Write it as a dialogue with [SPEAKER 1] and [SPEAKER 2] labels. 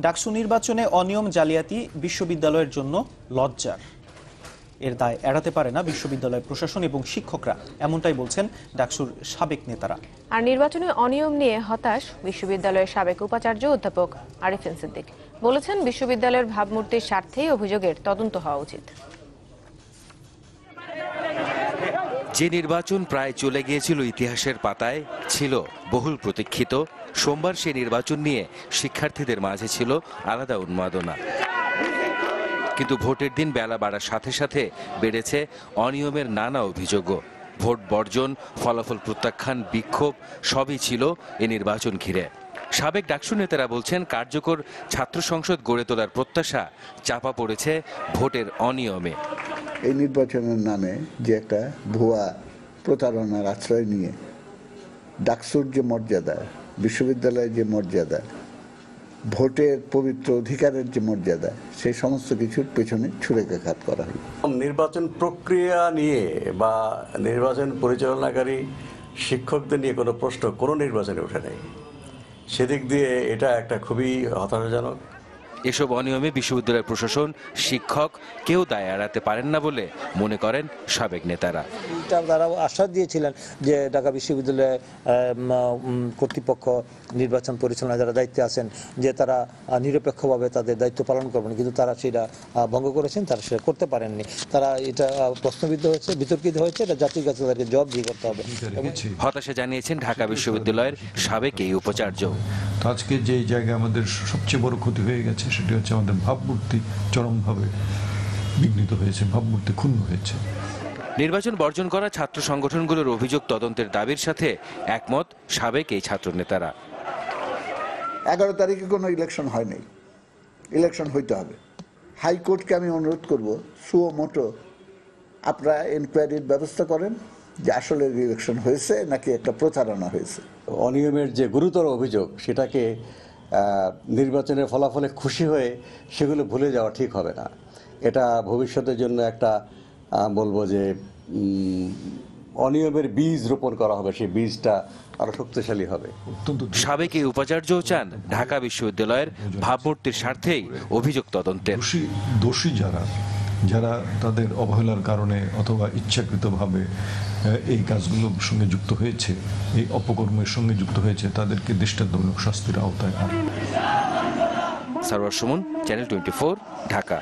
[SPEAKER 1] ডাকসু নির্বাচনে অনিয়ম জালিয়াতি বিশ্ববিদ্যালয়ের জন্য লজ্জার। এর দায় এড়াতে পারে না বিশ্ববিদ্যালয় প্রশাসন এবং শিক্ষকরা, এমনটাই বলছেন ডাকসুর সাবেক নেতারা।
[SPEAKER 2] আর নির্বাচনে অনিয়ম নিয়ে হতাশ বিশ্ববিদ্যালয়ের সাবেক উপাচার্য অধ্যাপক আরিফিন সিদ্দিক। বলেছেন, বিশ্ববিদ্যালয়ের ভাবমূর্তির স্বার্থেই অভিযোগের তদন্ত হওয়া উচিত।
[SPEAKER 3] যে নির্বাচন প্রায় চলে গিয়েছিল ইতিহাসের পাতায়, ছিল বহুল প্রতীক্ষিত, সোমবার সে নির্বাচন নিয়ে শিক্ষার্থীদের মাঝে ছিল আলাদা উন্মাদনা। কিন্তু ভোটের দিন বেলা বাড়ার সাথে সাথে বেড়েছে অনিয়মের নানা অভিযোগও। ভোট বর্জন, ফলাফল প্রত্যাখ্যান, বিক্ষোভ সবই ছিল এ নির্বাচন ঘিরে। সাবেক ডাকসু নেতারা বলছেন, কার্যকর ছাত্র সংসদ গড়ে তোলার প্রত্যাশা চাপা পড়েছে ভোটের অনিয়মে।
[SPEAKER 4] এই নির্বাচনের নামে যে একটা ভুয়া প্রতারণার আশ্রয় নিয়ে ডাকসুর যে মর্যাদা, বিশ্ববিদ্যালয়ের যে মর্যাদা, ভোটের পবিত্র অধিকারের যে মর্যাদা, সেই সমস্ত কিছুর পেছনে ছুড়েঘাত করা হয়।
[SPEAKER 5] নির্বাচন প্রক্রিয়া নিয়ে বা নির্বাচন পরিচালনাকারী শিক্ষকদের নিয়ে কোনো প্রশ্ন কোনো নির্বাচনে ওঠে নেই। সেদিক দিয়ে এটা একটা খুবই হতাশাজনক।
[SPEAKER 3] এসব অনিয়মে বিশ্ববিদ্যালয় প্রশাসন, শিক্ষক কেউ দায় এড়াতে পারেন না বলে মনে করেন সাবেক নেতারা।
[SPEAKER 6] তারা আশ্বাস দিয়েছিলেন যে ঢাকা বিশ্ববিদ্যালয় কর্তৃপক্ষ, নির্বাচন পরিচালনা যারা দায়িত্বে আছেন, যে তারা নিরপেক্ষভাবে তাদের দায়িত্ব পালন করবেন, কিন্তু তারা সেটা ভঙ্গ করেছেন, তারা সেটা করতে পারেননি। তারা এটা প্রশ্নবিদ্ধ হয়েছে, বিতর্কিত হয়েছে, এটা জাতির কাছে তাদেরকে জবাবদিহি করতে হবে।
[SPEAKER 3] হতাশা জানিয়েছেন ঢাকা বিশ্ববিদ্যালয়ের সাবেক এই উপাচার্য।
[SPEAKER 7] আজকে যে জায়গায় আমাদের সবচেয়ে বড় ক্ষতি হয়ে গেছে সেটি হচ্ছে আমাদের ভাবমূর্তি চরমভাবে বিঘ্নিত হয়েছে, ভাবমূর্তি ক্ষুণ্ণ হয়েছে।
[SPEAKER 3] নির্বাচন বর্জন করা ছাত্র সংগঠনগুলোর অভিযোগ তদন্তের দাবির সাথে একমত সাবেক এই ছাত্র নেতারা।
[SPEAKER 4] 11 তারিখে কোনো ইলেকশন হয় নাই, ইলেকশন হইতে হবে। হাইকোর্টকে আমি অনুরোধ করব, সুও মোটো আপনারা এনকোয়ারির ব্যবস্থা করেন যে আসলে ইলেকশন হয়েছে নাকি একটা প্রতারণা হয়েছে।
[SPEAKER 5] অনিয়মের যে গুরুতর অভিযোগ, সেটাকে নির্বাচনের ফলাফলে খুশি হয়ে সেগুলো ভুলে যাওয়া ঠিক হবে না। এটা ভবিষ্যতের জন্য একটা বলবো যে অনিয়মের বীজ রোপণ করা হবে, সেই বীজটা আরো শক্তিশালী হবে।
[SPEAKER 3] সাবেক এই উপাচার্যও চান ঢাকা বিশ্ববিদ্যালয়ের ভাবমূর্তির স্বার্থেই অভিযোগ তদন্তের।
[SPEAKER 7] দোষী যারা তাদের অবহেলার কারণে অথবা ইচ্ছাকৃতভাবে এই কাজগুলোর সঙ্গে যুক্ত হয়েছে, এই অপকর্মের সঙ্গে যুক্ত হয়েছে, তাদেরকে দৃষ্টান্তমূলক শাস্তির আওতায় আনে।
[SPEAKER 3] সারওয়ার সুমন, চ্যানেল 24, ঢাকা।